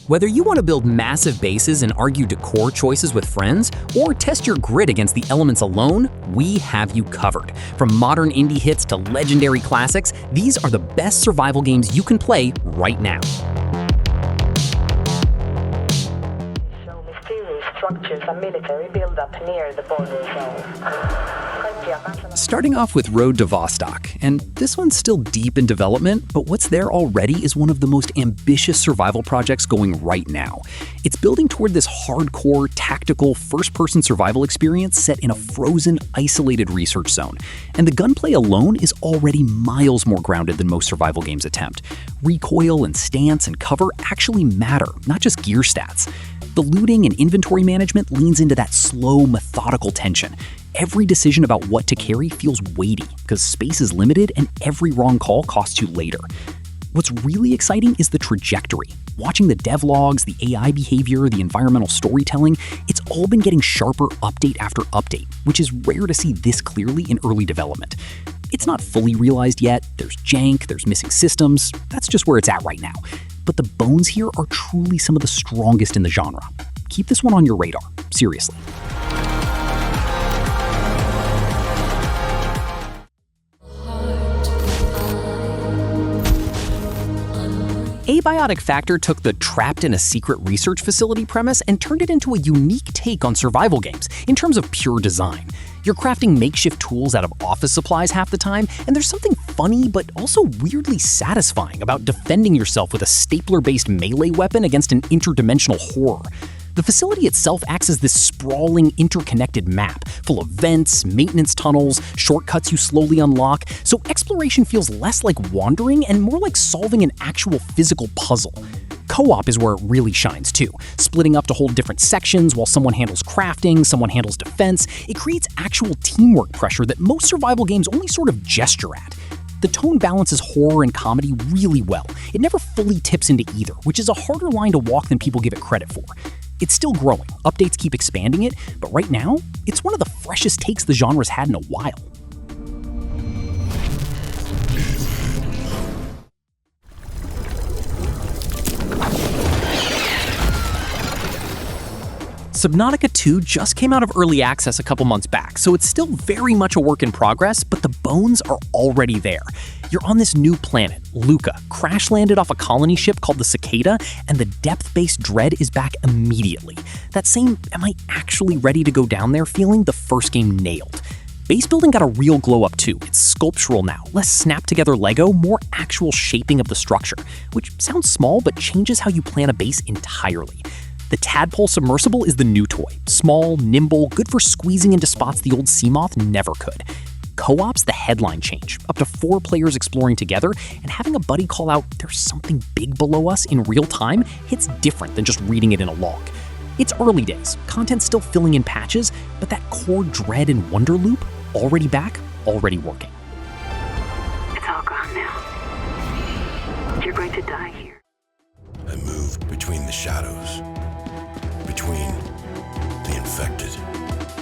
Whether you want to build massive bases and argue decor choices with friends, or test your grit against the elements alone, we have you covered. From modern indie hits to legendary classics, these are the best survival games you can play right now. Show mysterious structures and military build-up near the border zone. Starting off with Road to Vostok, and this one's still deep in development, but what's there already is one of the most ambitious survival projects going right now. It's building toward this hardcore, tactical, first-person survival experience set in a frozen, isolated research zone. And the gunplay alone is already miles more grounded than most survival games attempt. Recoil and stance and cover actually matter, not just gear stats. The looting and inventory management leans into that slow, methodical tension. Every decision about what to carry feels weighty because space is limited and every wrong call costs you later. What's really exciting is the trajectory. Watching the devlogs, the AI behavior, the environmental storytelling, it's all been getting sharper update after update, which is rare to see this clearly in early development. It's not fully realized yet, there's jank, there's missing systems, that's just where it's at right now. But the bones here are truly some of the strongest in the genre. Keep this one on your radar, seriously. Abiotic Factor took the trapped in a secret research facility premise and turned it into a unique take on survival games in terms of pure design. You're crafting makeshift tools out of office supplies half the time, and there's something funny but also weirdly satisfying about defending yourself with a stapler-based melee weapon against an interdimensional horror. The facility itself acts as this sprawling, interconnected map, full of vents, maintenance tunnels, shortcuts you slowly unlock, so exploration feels less like wandering and more like solving an actual physical puzzle. Co-op is where it really shines too, splitting up to hold different sections while someone handles crafting, someone handles defense. It creates actual teamwork pressure that most survival games only sort of gesture at. The tone balances horror and comedy really well. It never fully tips into either, which is a harder line to walk than people give it credit for. It's still growing, updates keep expanding it, but right now, it's one of the freshest takes the genre's had in a while. Subnautica 2 just came out of early access a couple months back, so it's still very much a work in progress, but the bones are already there. You're on this new planet, Luca, crash-landed off a colony ship called the Cicada, and the depth-based dread is back immediately. That same, am I actually ready to go down there feeling the first game nailed. Base building got a real glow-up too. It's sculptural now, less snapped-together Lego, more actual shaping of the structure, which sounds small but changes how you plan a base entirely. The Tadpole Submersible is the new toy. Small, nimble, good for squeezing into spots the old Seamoth never could. Co-op's the headline change, up to 4 players exploring together, and having a buddy call out, "There's something big below us," in real time hits different than just reading it in a log. It's early days, content's still filling in patches, but that core dread and wonder loop, already back, already working. It's all gone now. You're going to die here. I moved between the shadows, between the infected.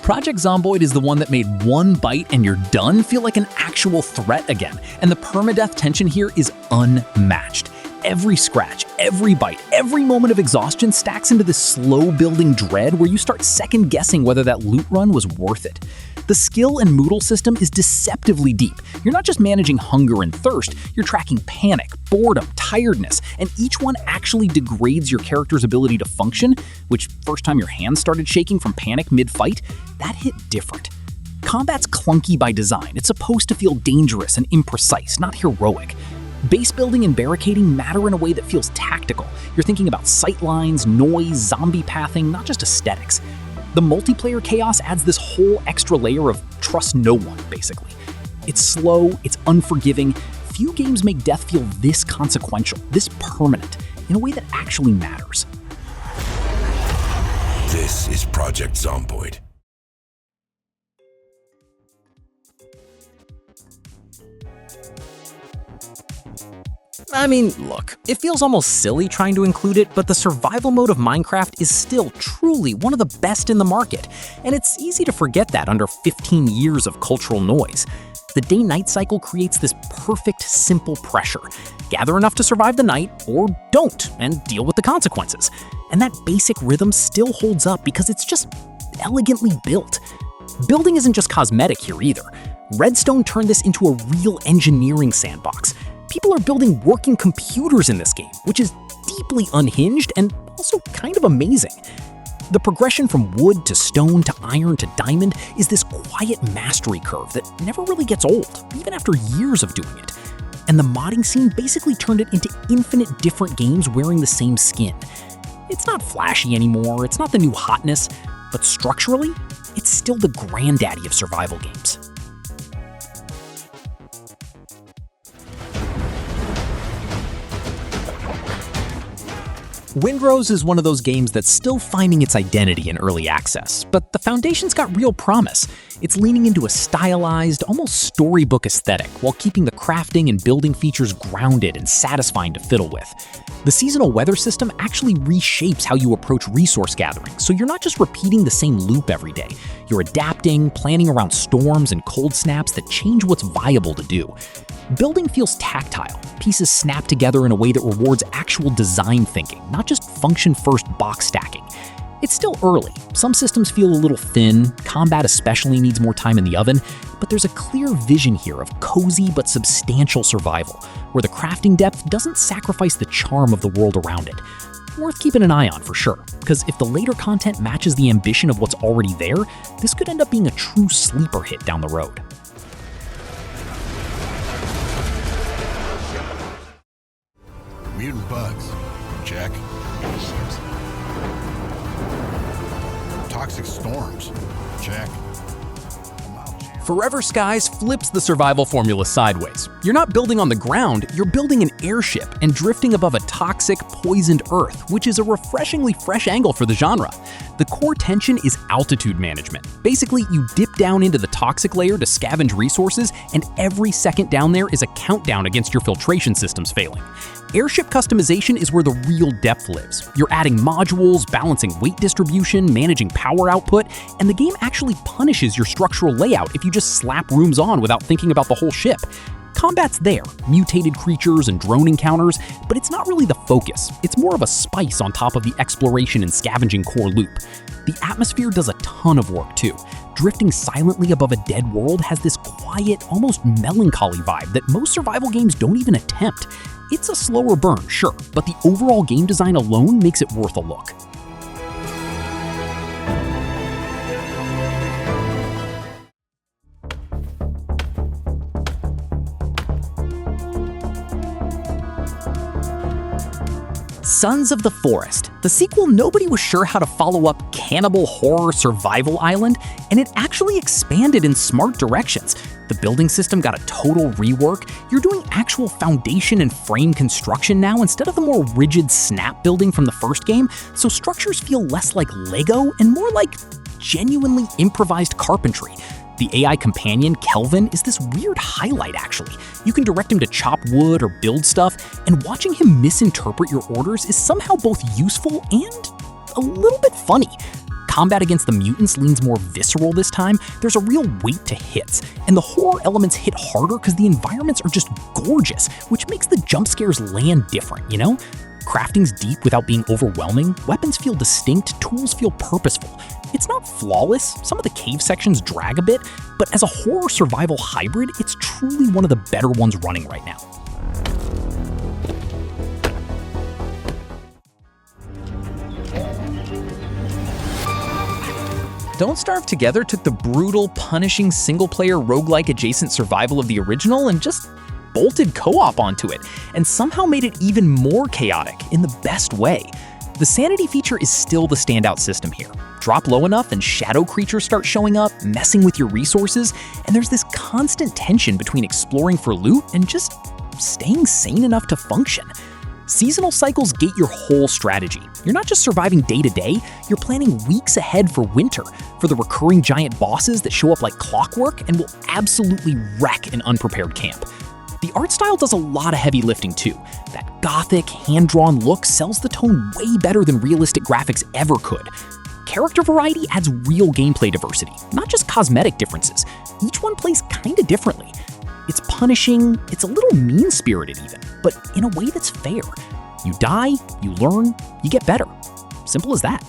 Project Zomboid is the one that made one bite and you're done feel like an actual threat again, and the permadeath tension here is unmatched. Every scratch, every bite, every moment of exhaustion stacks into this slow-building dread where you start second-guessing whether that loot run was worth it. The skill and Moodle system is deceptively deep. You're not just managing hunger and thirst, you're tracking panic, boredom, tiredness, and each one actually degrades your character's ability to function, which first time your hands started shaking from panic mid-fight, that hit different. Combat's clunky by design. It's supposed to feel dangerous and imprecise, not heroic. Base building and barricading matter in a way that feels tactical. You're thinking about sightlines, noise, zombie pathing, not just aesthetics. The multiplayer chaos adds this whole extra layer of trust no one, basically. It's slow, it's unforgiving. Few games make death feel this consequential, this permanent, in a way that actually matters. This is Project Zomboid. I mean, look, it feels almost silly trying to include it, but the survival mode of Minecraft is still truly one of the best in the market, and it's easy to forget that under 15 years of cultural noise. The day-night cycle creates this perfect, simple pressure. Gather enough to survive the night, or don't, and deal with the consequences. And that basic rhythm still holds up because it's just elegantly built. Building isn't just cosmetic here either. Redstone turned this into a real engineering sandbox. People are building working computers in this game, which is deeply unhinged and also kind of amazing. The progression from wood to stone to iron to diamond is this quiet mastery curve that never really gets old, even after years of doing it. And the modding scene basically turned it into infinite different games wearing the same skin. It's not flashy anymore, it's not the new hotness, but structurally, it's still the granddaddy of survival games. Windrose is one of those games that's still finding its identity in early access, but the foundation's got real promise. It's leaning into a stylized, almost storybook aesthetic while keeping the crafting and building features grounded and satisfying to fiddle with. The seasonal weather system actually reshapes how you approach resource gathering, so you're not just repeating the same loop every day. You're adapting, planning around storms and cold snaps that change what's viable to do. Building feels tactile. Pieces snap together in a way that rewards actual design thinking, not just function-first box stacking. It's still early. Some systems feel a little thin, combat especially needs more time in the oven, but there's a clear vision here of cozy but substantial survival, where the crafting depth doesn't sacrifice the charm of the world around it. Worth keeping an eye on for sure, because if the later content matches the ambition of what's already there, this could end up being a true sleeper hit down the road. Mutant bugs. Check. Toxic storms. Check. Forever Skies flips the survival formula sideways. You're not building on the ground, you're building an airship and drifting above a toxic, poisoned Earth, which is a refreshingly fresh angle for the genre. The core tension is altitude management. Basically, you dip down into the toxic layer to scavenge resources, and every second down there is a countdown against your filtration systems failing. Airship customization is where the real depth lives. You're adding modules, balancing weight distribution, managing power output, and the game actually punishes your structural layout if you just slap rooms on without thinking about the whole ship. Combat's there, mutated creatures and drone encounters, but it's not really the focus. It's more of a spice on top of the exploration and scavenging core loop. The atmosphere does a ton of work too. Drifting silently above a dead world has this quiet, almost melancholy vibe that most survival games don't even attempt. It's a slower burn, sure, but the overall game design alone makes it worth a look. Sons of the Forest, the sequel nobody was sure how to follow up Cannibal Horror Survival Island, and it actually expanded in smart directions. The building system got a total rework. You're doing actual foundation and frame construction now instead of the more rigid snap building from the first game, so structures feel less like Lego and more like genuinely improvised carpentry. The AI companion, Kelvin, is this weird highlight actually. You can direct him to chop wood or build stuff, and watching him misinterpret your orders is somehow both useful and a little bit funny. Combat against the mutants leans more visceral this time. There's a real weight to hits, and the horror elements hit harder because the environments are just gorgeous, which makes the jump scares land different, you know? Crafting's deep without being overwhelming, weapons feel distinct, tools feel purposeful. It's not flawless, some of the cave sections drag a bit, but as a horror survival hybrid, it's truly one of the better ones running right now. Don't Starve Together took the brutal, punishing single-player roguelike adjacent survival of the original and just bolted co-op onto it, and somehow made it even more chaotic in the best way. The sanity feature is still the standout system here. Drop low enough and shadow creatures start showing up, messing with your resources, and there's this constant tension between exploring for loot and just staying sane enough to function. Seasonal cycles gate your whole strategy. You're not just surviving day to day, you're planning weeks ahead for winter, for the recurring giant bosses that show up like clockwork and will absolutely wreck an unprepared camp. The art style does a lot of heavy lifting too. That gothic, hand-drawn look sells the tone way better than realistic graphics ever could. Character variety adds real gameplay diversity, not just cosmetic differences. Each one plays kinda differently. It's punishing, it's a little mean-spirited even, but in a way that's fair. You die, you learn, you get better. Simple as that.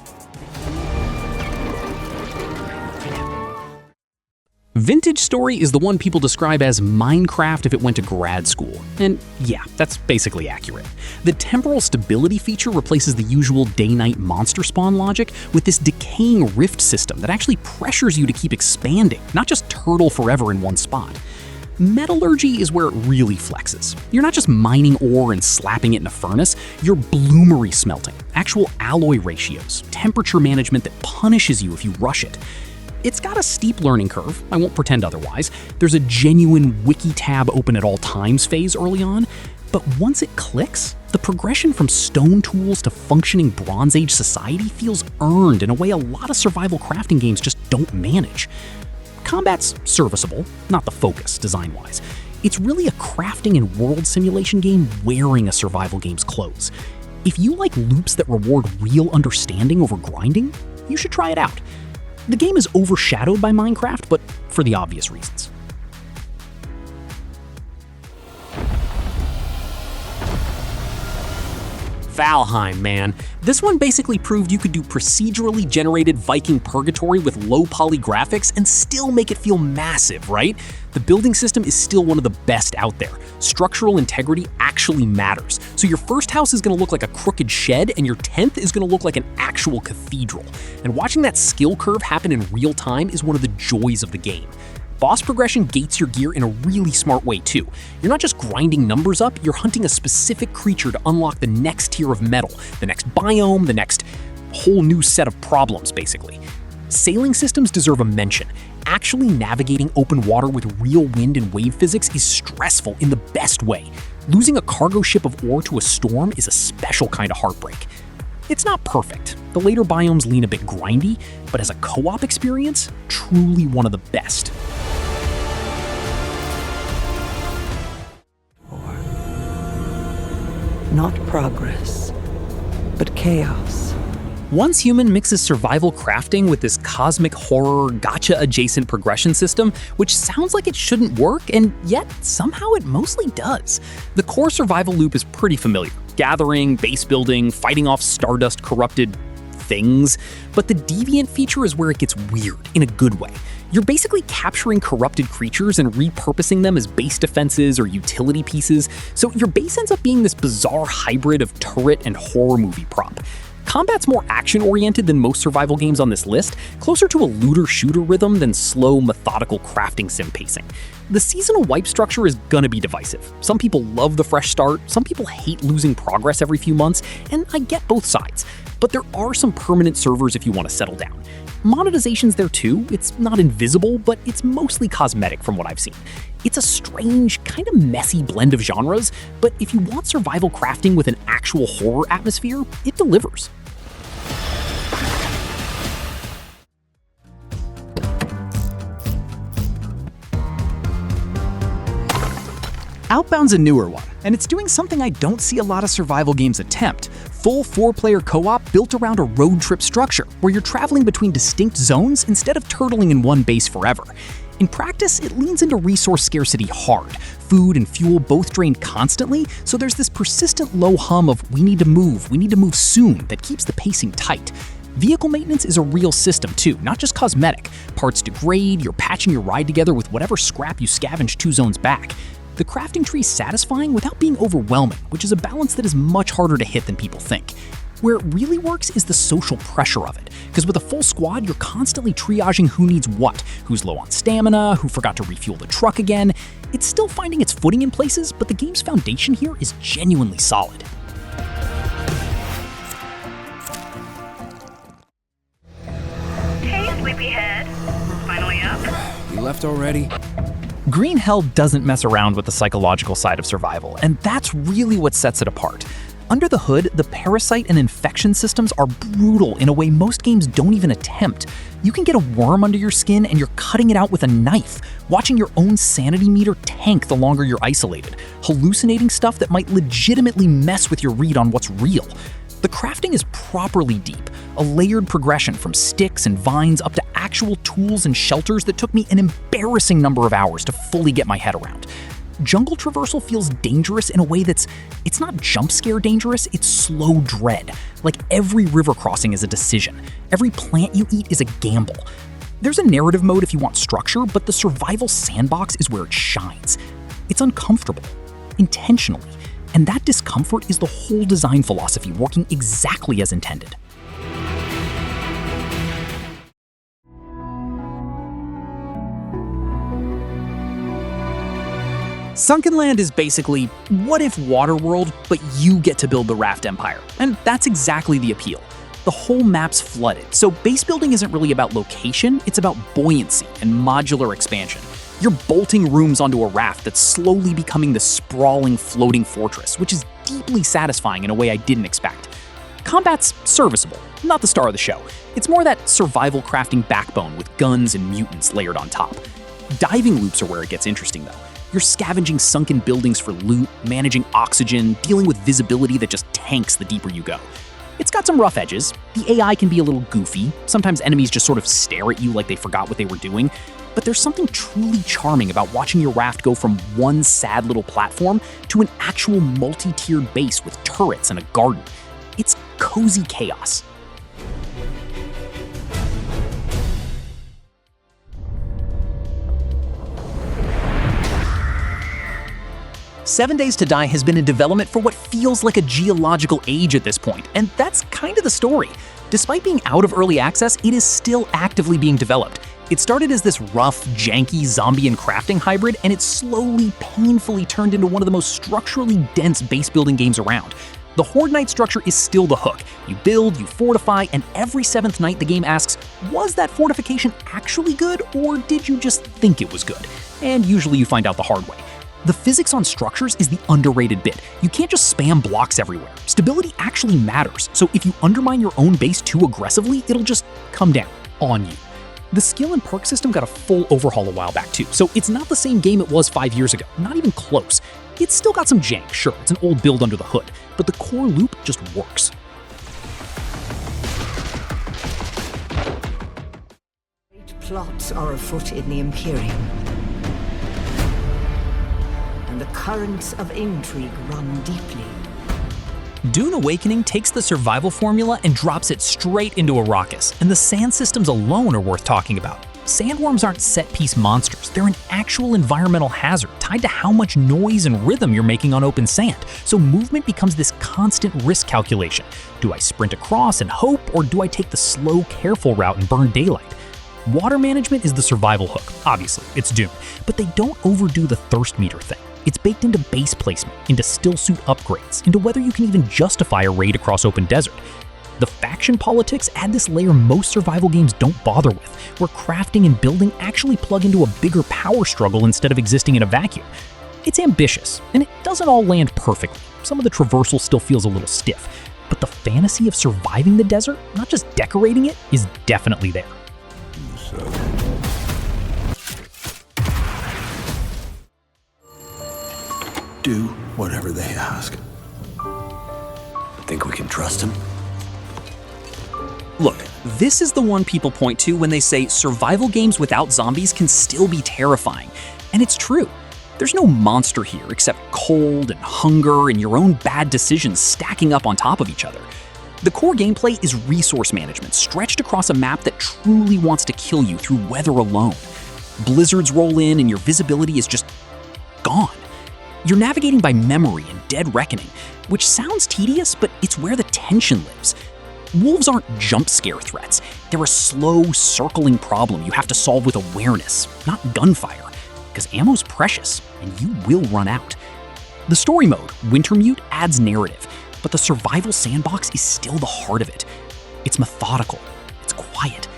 Vintage Story is the one people describe as Minecraft if it went to grad school. And yeah, that's basically accurate. The temporal stability feature replaces the usual day-night monster spawn logic with this decaying rift system that actually pressures you to keep expanding, not just turtle forever in one spot. Metallurgy is where it really flexes. You're not just mining ore and slapping it in a furnace, you're bloomery smelting, actual alloy ratios, temperature management that punishes you if you rush it. It's got a steep learning curve, I won't pretend otherwise. There's a genuine wiki tab open at all times phase early on, but once it clicks, the progression from stone tools to functioning Bronze Age society feels earned in a way a lot of survival crafting games just don't manage. Combat's serviceable, not the focus design-wise. It's really a crafting and world simulation game wearing a survival game's clothes. If you like loops that reward real understanding over grinding, you should try it out. The game is overshadowed by Minecraft, but for the obvious reasons. Valheim, man. This one basically proved you could do procedurally generated Viking purgatory with low poly graphics and still make it feel massive, right? The building system is still one of the best out there. Structural integrity actually matters. So your first house is gonna look like a crooked shed and your 10th is gonna look like an actual cathedral. And watching that skill curve happen in real time is one of the joys of the game. Boss progression gates your gear in a really smart way too. You're not just grinding numbers up, you're hunting a specific creature to unlock the next tier of metal, the next biome, the next whole new set of problems, basically. Sailing systems deserve a mention. Actually navigating open water with real wind and wave physics is stressful in the best way. Losing a cargo ship of ore to a storm is a special kind of heartbreak. It's not perfect. The later biomes lean a bit grindy, but as a co-op experience, truly one of the best. Not progress, but chaos. Once Human mixes survival crafting with this cosmic horror, gacha-adjacent progression system, which sounds like it shouldn't work, and yet somehow it mostly does. The core survival loop is pretty familiar. Gathering, base building, fighting off stardust-corrupted things, but the deviant feature is where it gets weird, in a good way. You're basically capturing corrupted creatures and repurposing them as base defenses or utility pieces, so your base ends up being this bizarre hybrid of turret and horror movie prop. Combat's more action-oriented than most survival games on this list, closer to a looter-shooter rhythm than slow, methodical crafting sim pacing. The seasonal wipe structure is gonna be divisive. Some people love the fresh start, some people hate losing progress every few months, and I get both sides. But there are some permanent servers if you want to settle down. Monetization's there too. It's not invisible, but it's mostly cosmetic from what I've seen. It's a strange, kind of messy blend of genres, but if you want survival crafting with an actual horror atmosphere, it delivers. Outbound's a newer one, and it's doing something I don't see a lot of survival games attempt. Full 4-player co-op built around a road trip structure, where you're traveling between distinct zones instead of turtling in one base forever. In practice, it leans into resource scarcity hard. Food and fuel both drain constantly, so there's this persistent low hum of we need to move soon that keeps the pacing tight. Vehicle maintenance is a real system too, not just cosmetic. Parts degrade, you're patching your ride together with whatever scrap you scavenge 2 zones back. The crafting tree is satisfying without being overwhelming, which is a balance that is much harder to hit than people think. Where it really works is the social pressure of it, because with a full squad, you're constantly triaging who needs what, who's low on stamina, who forgot to refuel the truck again. It's still finding its footing in places, but the game's foundation here is genuinely solid. Hey, sleepyhead. Finally up? You left already? Green Hell doesn't mess around with the psychological side of survival, and that's really what sets it apart. Under the hood, the parasite and infection systems are brutal in a way most games don't even attempt. You can get a worm under your skin and you're cutting it out with a knife, watching your own sanity meter tank the longer you're isolated, hallucinating stuff that might legitimately mess with your read on what's real. The crafting is properly deep, a layered progression from sticks and vines up to actual tools and shelters that took me an embarrassing number of hours to fully get my head around. Jungle traversal feels dangerous in a way it's not jump scare dangerous, it's slow dread. Like every river crossing is a decision. Every plant you eat is a gamble. There's a narrative mode if you want structure, but the survival sandbox is where it shines. It's uncomfortable, intentionally, and that discomfort is the whole design philosophy working exactly as intended. Sunkenland is basically, what if Waterworld, but you get to build the raft empire? And that's exactly the appeal. The whole map's flooded, so base building isn't really about location, it's about buoyancy and modular expansion. You're bolting rooms onto a raft that's slowly becoming this sprawling floating fortress, which is deeply satisfying in a way I didn't expect. Combat's serviceable, not the star of the show. It's more that survival crafting backbone with guns and mutants layered on top. Diving loops are where it gets interesting though. You're scavenging sunken buildings for loot, managing oxygen, dealing with visibility that just tanks the deeper you go. It's got some rough edges. The AI can be a little goofy. Sometimes enemies just sort of stare at you like they forgot what they were doing. But there's something truly charming about watching your raft go from one sad little platform to an actual multi-tiered base with turrets and a garden. It's cozy chaos. Seven Days to Die has been in development for what feels like a geological age at this point, and that's kind of the story. Despite being out of early access, it is still actively being developed. It started as this rough, janky zombie and crafting hybrid, and it's slowly, painfully turned into one of the most structurally dense base building games around. The Horde Night structure is still the hook. You build, you fortify, and every 7th night the game asks, was that fortification actually good, or did you just think it was good? And usually you find out the hard way. The physics on structures is the underrated bit. You can't just spam blocks everywhere. Stability actually matters, so if you undermine your own base too aggressively, it'll just come down on you. The skill and perk system got a full overhaul a while back too, so it's not the same game it was 5 years ago, not even close. It's still got some jank, sure, it's an old build under the hood, but the core loop just works. Great plots are afoot in the Imperium, and the currents of intrigue run deeply. Dune Awakening takes the survival formula and drops it straight into Arrakis, and the sand systems alone are worth talking about. Sandworms aren't set-piece monsters, they're an actual environmental hazard tied to how much noise and rhythm you're making on open sand, so movement becomes this constant risk calculation. Do I sprint across and hope, or do I take the slow, careful route and burn daylight? Water management is the survival hook, obviously, it's Dune, but they don't overdo the thirst meter thing. It's baked into base placement, into still suit upgrades, into whether you can even justify a raid across open desert. The faction politics add this layer most survival games don't bother with, where crafting and building actually plug into a bigger power struggle instead of existing in a vacuum. It's ambitious, and it doesn't all land perfectly. Some of the traversal still feels a little stiff, but the fantasy of surviving the desert, not just decorating it, is definitely there. Do whatever they ask. Think we can trust him? Look, this is the one people point to when they say survival games without zombies can still be terrifying. And it's true. There's no monster here except cold and hunger and your own bad decisions stacking up on top of each other. The core gameplay is resource management stretched across a map that truly wants to kill you through weather alone. Blizzards roll in and your visibility is just gone. You're navigating by memory and dead reckoning, which sounds tedious, but it's where the tension lives. Wolves aren't jump scare threats. They're a slow, circling problem you have to solve with awareness, not gunfire, because ammo's precious, and you will run out. The story mode, Wintermute, adds narrative, but the survival sandbox is still the heart of it. It's methodical, it's quiet.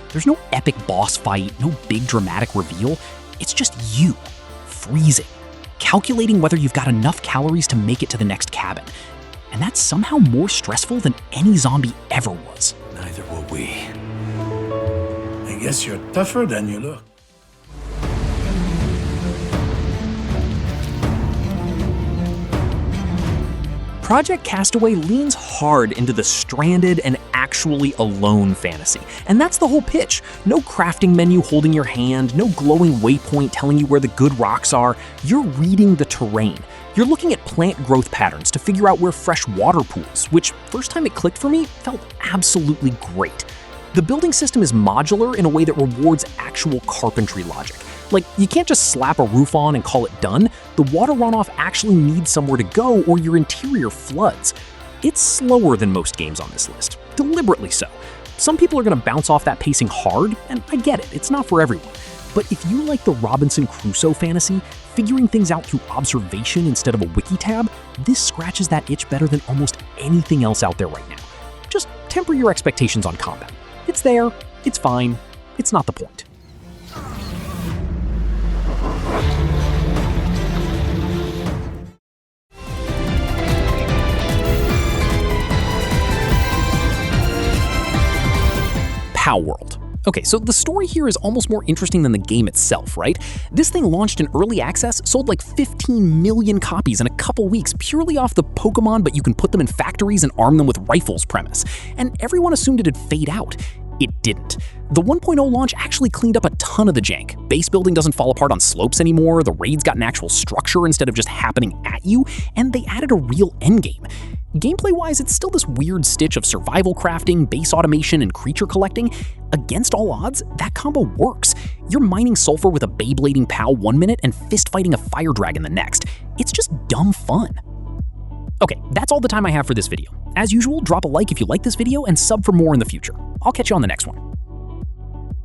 There's no epic boss fight, no big dramatic reveal. It's just you, freezing, calculating whether you've got enough calories to make it to the next cabin. and that's somehow more stressful than any zombie ever was. Neither will we. I guess you're tougher than you look. Project Castaway leans hard into the stranded and actually alone fantasy. And that's the whole pitch. No crafting menu holding your hand, no glowing waypoint telling you where the good rocks are. You're reading the terrain. You're looking at plant growth patterns to figure out where fresh water pools, which, first time it clicked for me, felt absolutely great. The building system is modular in a way that rewards actual carpentry logic. Like, you can't just slap a roof on and call it done. The water runoff actually needs somewhere to go or your interior floods. It's slower than most games on this list, deliberately so. Some people are going to bounce off that pacing hard, and I get it, it's not for everyone. But if you like the Robinson Crusoe fantasy, figuring things out through observation instead of a wiki tab, this scratches that itch better than almost anything else out there right now. Just temper your expectations on combat. It's there, it's fine, it's not the point. Palworld. Okay, so the story here is almost more interesting than the game itself, right? This thing launched in early access, sold like 15 million copies in a couple weeks purely off the Pokemon but you can put them in factories and arm them with rifles premise. And everyone assumed it'd fade out. It didn't. The 1.0 launch actually cleaned up a ton of the jank. Base building doesn't fall apart on slopes anymore, the raids got an actual structure instead of just happening at you, and they added a real endgame. Gameplay-wise, it's still this weird stitch of survival crafting, base automation, and creature collecting. Against all odds, that combo works. You're mining sulfur with a Beyblading POW 1 minute and fist-fighting a fire dragon the next. It's just dumb fun. Okay, that's all the time I have for this video. As usual, drop a like if you like this video and sub for more in the future. I'll catch you on the next one.